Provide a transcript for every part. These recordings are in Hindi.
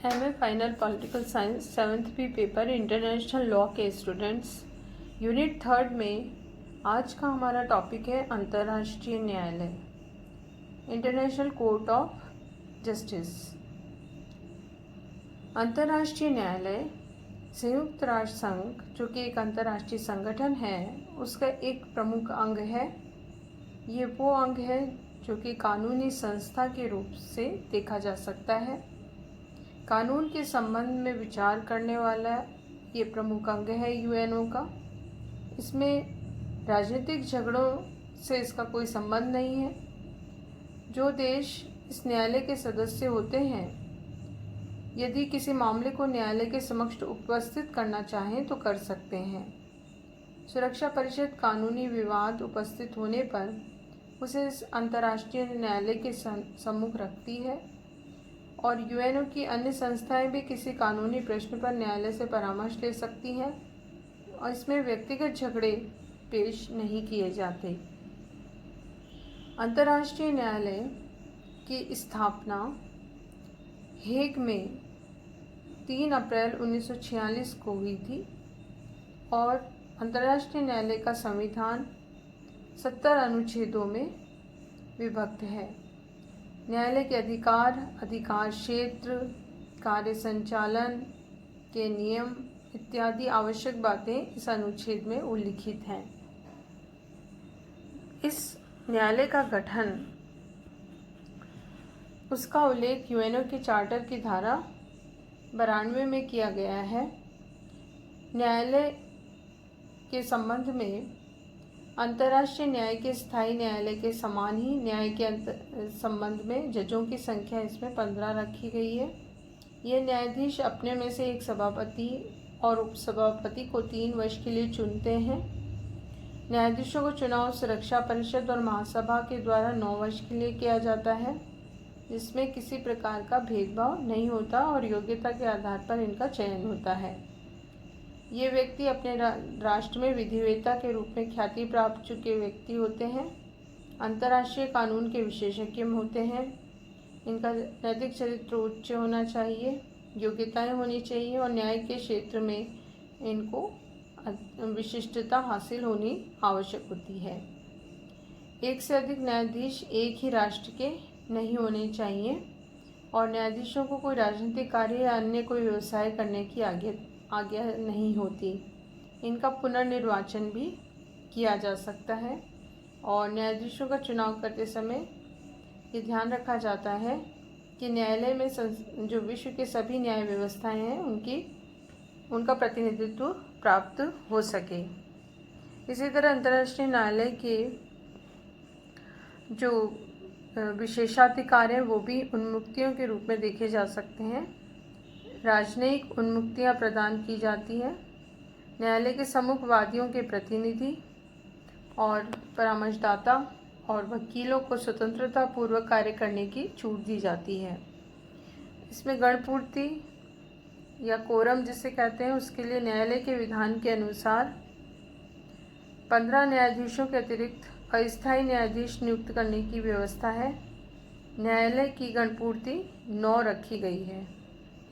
MA final political science 7th P paper international law के स्टूडेंट्स यूनिट 3 में आज का हमारा टॉपिक है अंतर्राष्ट्रीय न्यायालय, इंटरनेशनल कोर्ट ऑफ जस्टिस। अंतर्राष्ट्रीय न्यायालय संयुक्त राष्ट्र संघ, जो कि एक अंतर्राष्ट्रीय संगठन है, उसका एक प्रमुख अंग है। ये वो अंग है जो कि कानूनी संस्था के रूप से देखा जा सकता है। कानून के संबंध में विचार करने वाला ये प्रमुख अंग है यूएनओ का। इसमें राजनीतिक झगड़ों से इसका कोई संबंध नहीं है। जो देश इस न्यायालय के सदस्य होते हैं, यदि किसी मामले को न्यायालय के समक्ष उपस्थित करना चाहें तो कर सकते हैं। सुरक्षा परिषद कानूनी विवाद उपस्थित होने पर उसे इस अंतर्राष्ट्रीय न्यायालय के सम्मुख रखती है और यूएनओ की अन्य संस्थाएं भी किसी कानूनी प्रश्न पर न्यायालय से परामर्श ले सकती हैं और इसमें व्यक्तिगत झगड़े पेश नहीं किए जाते। अंतर्राष्ट्रीय न्यायालय की स्थापना हेग में 3 अप्रैल 1946 को हुई थी और अंतर्राष्ट्रीय न्यायालय का संविधान 70 अनुच्छेदों में विभक्त है। न्यायालय के अधिकार क्षेत्र, कार्य संचालन के नियम इत्यादि आवश्यक बातें इस अनुच्छेद में उल्लिखित हैं। इस न्यायालय का गठन, उसका उल्लेख यूएनओ के चार्टर की धारा 92 में किया गया है। न्यायालय के संबंध में अंतर्राष्ट्रीय न्याय के स्थायी न्यायालय के समान ही न्याय के संबंध में जजों की संख्या इसमें 15 रखी गई है। ये न्यायाधीश अपने में से एक सभापति और उपसभापति को 3 वर्ष के लिए चुनते हैं। न्यायाधीशों का चुनाव सुरक्षा परिषद और महासभा के द्वारा 9 वर्ष के लिए किया जाता है, जिसमें किसी प्रकार का भेदभाव नहीं होता और योग्यता के आधार पर इनका चयन होता है। ये व्यक्ति अपने राष्ट्र में विधिवेत्ता के रूप में ख्याति प्राप्त चुके व्यक्ति होते हैं। अंतर्राष्ट्रीय कानून के विशेषज्ञ होते हैं। इनका नैतिक चरित्र उच्च होना चाहिए, योग्यताएं होनी चाहिए और न्याय के क्षेत्र में इनको विशिष्टता हासिल होनी आवश्यक होती है। एक से अधिक न्यायाधीश एक ही राष्ट्र के नहीं होने चाहिए और न्यायाधीशों को कोई राजनीतिक कार्य या अन्य कोई व्यवसाय करने की आज्ञा नहीं होती। इनका पुनर्निर्वाचन भी किया जा सकता है और न्यायाधीशों का चुनाव करते समय ये ध्यान रखा जाता है कि न्यायालय में जो विश्व के सभी न्याय व्यवस्थाएं हैं उनका प्रतिनिधित्व प्राप्त हो सके। इसी तरह अंतर्राष्ट्रीय न्यायालय के जो विशेषाधिकार हैं वो भी उन्मुक्तियों के रूप में देखे जा सकते हैं। राजनयिक उन्मुक्तियां प्रदान की जाती हैं। न्यायालय के सम्मुख वादियों के प्रतिनिधि और परामर्शदाता और वकीलों को स्वतंत्रता पूर्वक कार्य करने की छूट दी जाती है। इसमें गणपूर्ति या कोरम जिसे कहते हैं, उसके लिए न्यायालय के विधान के अनुसार 15 न्यायाधीशों के अतिरिक्त अस्थायी न्यायाधीश नियुक्त करने की व्यवस्था है। न्यायालय की गणपूर्ति 9 रखी गई है,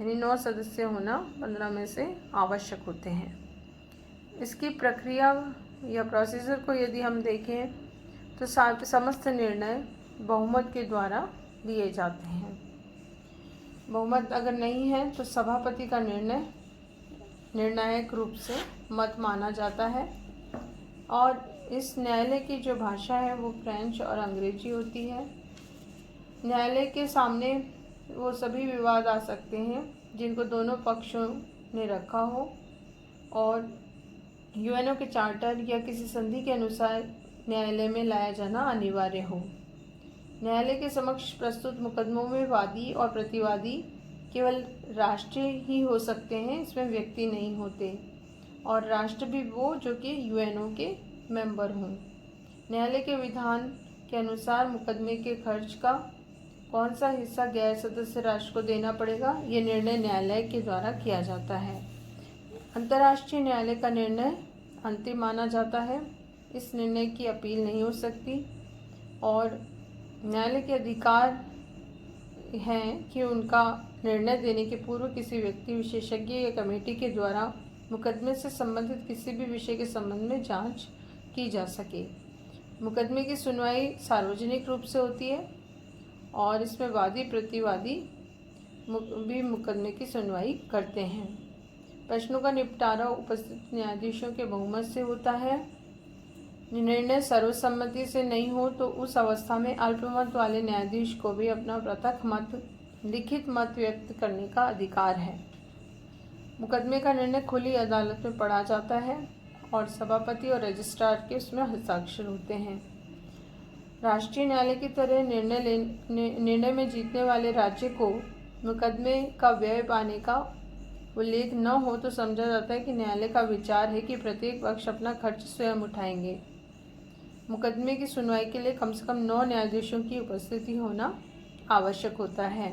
यानी 9 सदस्य होना 15 में से आवश्यक होते हैं। इसकी प्रक्रिया या प्रोसीजर को यदि हम देखें तो समस्त निर्णय बहुमत के द्वारा लिए जाते हैं। बहुमत अगर नहीं है तो सभापति का निर्णय निर्णायक रूप से मत माना जाता है और इस न्यायालय की जो भाषा है वो फ्रेंच और अंग्रेजी होती है। न्यायालय के सामने वो सभी विवाद आ सकते हैं जिनको दोनों पक्षों ने रखा हो और यूएनओ के चार्टर या किसी संधि के अनुसार न्यायालय में लाया जाना अनिवार्य हो। न्यायालय के समक्ष प्रस्तुत मुकदमों में वादी और प्रतिवादी केवल राष्ट्र ही हो सकते हैं, इसमें व्यक्ति नहीं होते और राष्ट्र भी वो जो कि यूएनओ के मेंबर हों। न्यायालय के विधान के अनुसार मुकदमे के खर्च का कौन सा हिस्सा गैर सदस्य राष्ट्र को देना पड़ेगा, ये निर्णय न्यायालय के द्वारा किया जाता है। अंतर्राष्ट्रीय न्यायालय का निर्णय अंतिम माना जाता है। इस निर्णय की अपील नहीं हो सकती और न्यायालय के अधिकार हैं कि उनका निर्णय देने के पूर्व किसी व्यक्ति, विशेषज्ञ या कमेटी के द्वारा मुकदमे से संबंधित किसी भी विषय के संबंध में जांच की जा सके। मुकदमे की सुनवाई सार्वजनिक रूप से होती है और इसमें वादी प्रतिवादी भी मुकदमे की सुनवाई करते हैं। प्रश्नों का निपटारा उपस्थित न्यायाधीशों के बहुमत से होता है। निर्णय सर्वसम्मति से नहीं हो तो उस अवस्था में अल्पमत वाले न्यायाधीश को भी अपना पृथक मत, लिखित मत व्यक्त करने का अधिकार है। मुकदमे का निर्णय खुली अदालत में पढ़ा जाता है और सभापति और रजिस्ट्रार के उसमें हस्ताक्षर होते हैं। राष्ट्रीय न्यायालय की तरह निर्णय में जीतने वाले राज्य को मुकदमे का व्यय पाने का उल्लेख न हो तो समझा जाता है कि न्यायालय का विचार है कि प्रत्येक पक्ष अपना खर्च स्वयं उठाएंगे। मुकदमे की सुनवाई के लिए कम से कम 9 न्यायाधीशों की उपस्थिति होना आवश्यक होता है।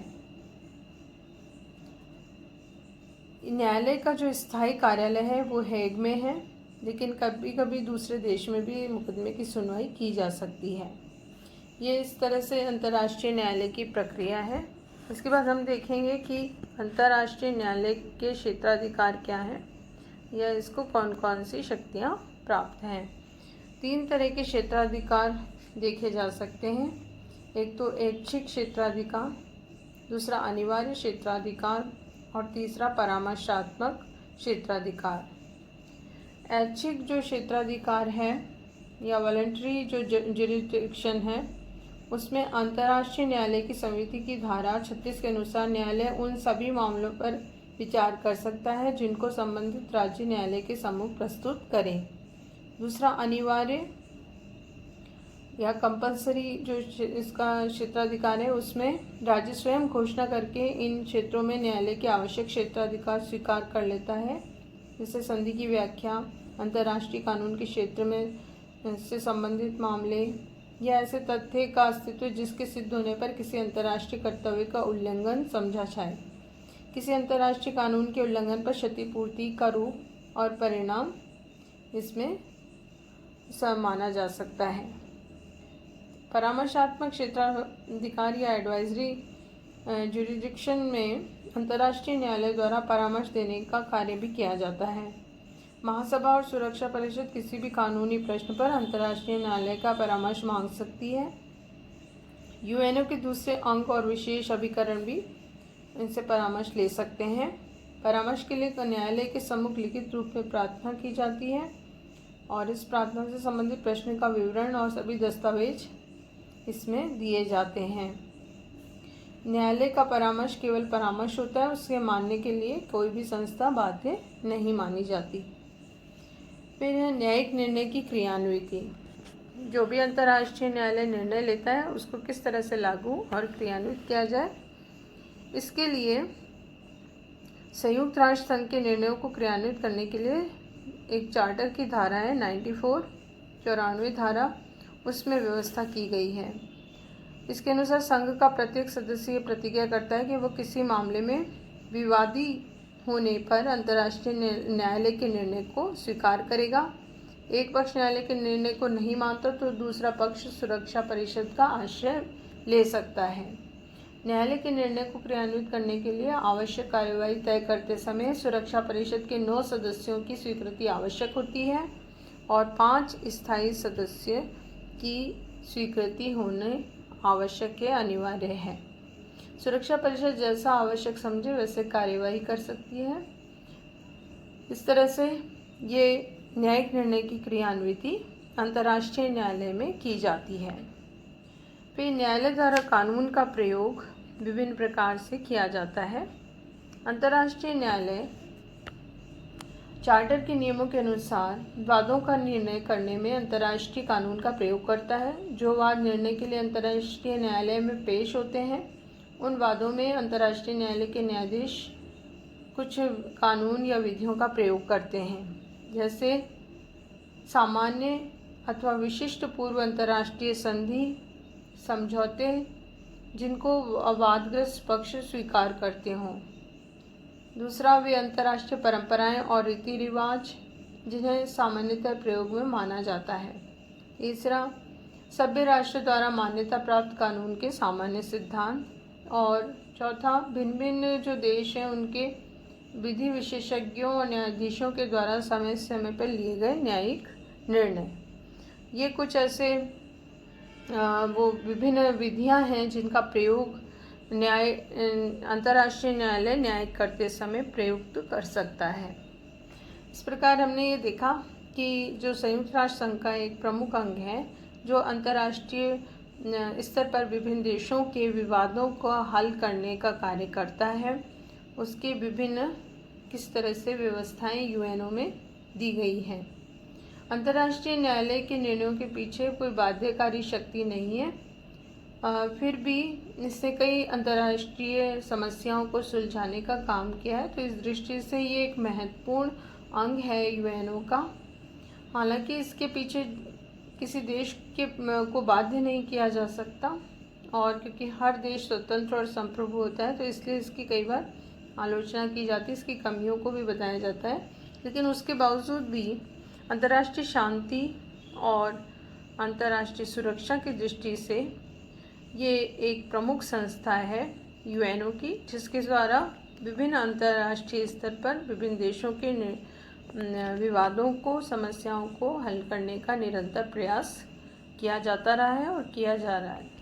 न्यायालय का जो स्थायी कार्यालय है वो हेग में है, लेकिन कभी कभी दूसरे देश में भी मुकदमे की सुनवाई की जा सकती है। ये इस तरह से अंतर्राष्ट्रीय न्यायालय की प्रक्रिया है। इसके बाद हम देखेंगे कि अंतर्राष्ट्रीय न्यायालय के क्षेत्राधिकार क्या हैं या इसको कौन कौन सी शक्तियाँ प्राप्त हैं। 3 तरह के क्षेत्राधिकार देखे जा सकते हैं। एक तो ऐच्छिक क्षेत्राधिकार, दूसरा अनिवार्य क्षेत्राधिकार और तीसरा परामर्शात्मक क्षेत्राधिकार। ऐच्छिक जो क्षेत्राधिकार है या वॉलंटरी जो जुरिडिक्शन है, उसमें अंतर्राष्ट्रीय न्यायालय की समिति की धारा 36 के अनुसार न्यायालय उन सभी मामलों पर विचार कर सकता है जिनको संबंधित राज्य न्यायालय के सम्मुख प्रस्तुत करें। दूसरा अनिवार्य या कंपलसरी जो इसका क्षेत्राधिकार है, उसमें राज्य स्वयं घोषणा करके इन क्षेत्रों में न्यायालय के आवश्यक क्षेत्राधिकार स्वीकार कर लेता है, जैसे संधि की व्याख्या, अंतर्राष्ट्रीय कानून के क्षेत्र में से संबंधित मामले या ऐसे तथ्य का अस्तित्व जिसके सिद्ध होने पर किसी अंतर्राष्ट्रीय कर्तव्य का उल्लंघन समझा जाए। किसी अंतर्राष्ट्रीय कानून के उल्लंघन पर क्षतिपूर्ति का रूप और परिणाम इसमें माना जा सकता है। परामर्शात्मक क्षेत्राधिकार या एडवाइजरी जुरिडिक्शन में अंतर्राष्ट्रीय न्यायालय द्वारा परामर्श देने का कार्य भी किया जाता है। महासभा और सुरक्षा परिषद किसी भी कानूनी प्रश्न पर अंतर्राष्ट्रीय न्यायालय का परामर्श मांग सकती है। यूएनओ के दूसरे अंग और विशेष अभिकरण भी इनसे परामर्श ले सकते हैं। परामर्श के लिए न्यायालय के सम्मुख लिखित रूप में प्रार्थना की जाती है और इस प्रार्थना से संबंधित प्रश्न का विवरण और सभी दस्तावेज इसमें दिए जाते हैं। न्यायालय का परामर्श केवल परामर्श होता है, उसके मानने के लिए कोई भी संस्था बाध्य नहीं मानी जाती। फिर है न्यायिक निर्णय की क्रियान्विति। जो भी अंतर्राष्ट्रीय न्यायालय निर्णय लेता है उसको किस तरह से लागू और क्रियान्वित किया जाए, इसके लिए संयुक्त राष्ट्र संघ के निर्णयों को क्रियान्वित करने के लिए एक चार्टर की धारा है 94 धारा, उसमें व्यवस्था की गई है। इसके अनुसार संघ का प्रत्येक सदस्य ये प्रतिज्ञा करता है कि वो किसी मामले में विवादी होने पर अंतर्राष्ट्रीय न्यायालय के निर्णय को स्वीकार करेगा। एक पक्ष न्यायालय के निर्णय को नहीं मानता तो दूसरा पक्ष सुरक्षा परिषद का आश्रय ले सकता है। न्यायालय के निर्णय को क्रियान्वित करने के लिए आवश्यक कार्यवाही तय करते समय सुरक्षा परिषद के 9 सदस्यों की स्वीकृति आवश्यक होती है और 5 स्थायी सदस्य की स्वीकृति होने आवश्यक है, अनिवार्य है। सुरक्षा परिषद जैसा आवश्यक समझे वैसे कार्यवाही कर सकती है। इस तरह से ये न्यायिक निर्णय की क्रियान्विति अंतर्राष्ट्रीय न्यायालय में की जाती है। फिर न्यायालय द्वारा कानून का प्रयोग विभिन्न प्रकार से किया जाता है। अंतर्राष्ट्रीय न्यायालय चार्टर के नियमों के अनुसार वादों का निर्णय करने में अंतर्राष्ट्रीय कानून का प्रयोग करता है। जो वाद निर्णय के लिए अंतर्राष्ट्रीय न्यायालय में पेश होते हैं, उन वादों में अंतर्राष्ट्रीय न्यायालय के न्यायाधीश कुछ कानून या विधियों का प्रयोग करते हैं, जैसे सामान्य अथवा विशिष्ट पूर्व अंतर्राष्ट्रीय संधि, समझौते जिनको वादग्रस्त पक्ष स्वीकार करते हों। दूसरा, वे अंतर्राष्ट्रीय परंपराएं और रीति रिवाज जिन्हें सामान्यतः प्रयोग में माना जाता है। तीसरा, सभ्य राष्ट्र द्वारा मान्यता प्राप्त कानून के सामान्य सिद्धांत। और चौथा, भिन्न भिन्न जो देश हैं उनके विधि विशेषज्ञों और न्यायाधीशों के द्वारा समय समय पर लिए गए न्यायिक निर्णय। ये कुछ ऐसे वो विभिन्न विधियां हैं जिनका प्रयोग अंतर्राष्ट्रीय न्यायालय न्याय करते समय प्रयुक्त कर सकता है। इस प्रकार हमने ये देखा कि जो संयुक्त राष्ट्र संघ का एक प्रमुख अंग है, जो अंतर्राष्ट्रीय स्तर पर विभिन्न देशों के विवादों को हल करने का कार्य करता है, उसके विभिन्न किस तरह से व्यवस्थाएं यूएनओ में दी गई हैं। अंतर्राष्ट्रीय न्यायालय के निर्णयों के पीछे कोई बाध्यकारी शक्ति नहीं है, फिर भी इसने कई अंतर्राष्ट्रीय समस्याओं को सुलझाने का काम किया है। तो इस दृष्टि से ये एक महत्वपूर्ण अंग है यूएनओ का। हालांकि इसके पीछे किसी देश को बाध्य नहीं किया जा सकता, और क्योंकि हर देश स्वतंत्र और संप्रभु होता है, तो इसलिए इसकी कई बार आलोचना की जाती है, इसकी कमियों को भी बताया जाता है। लेकिन उसके बावजूद भी अंतर्राष्ट्रीय शांति और अंतर्राष्ट्रीय सुरक्षा की दृष्टि से ये एक प्रमुख संस्था है यूएनओ की, जिसके द्वारा विभिन्न अंतर्राष्ट्रीय स्तर पर विभिन्न देशों के विवादों को, समस्याओं को हल करने का निरंतर प्रयास किया जाता रहा है और किया जा रहा है।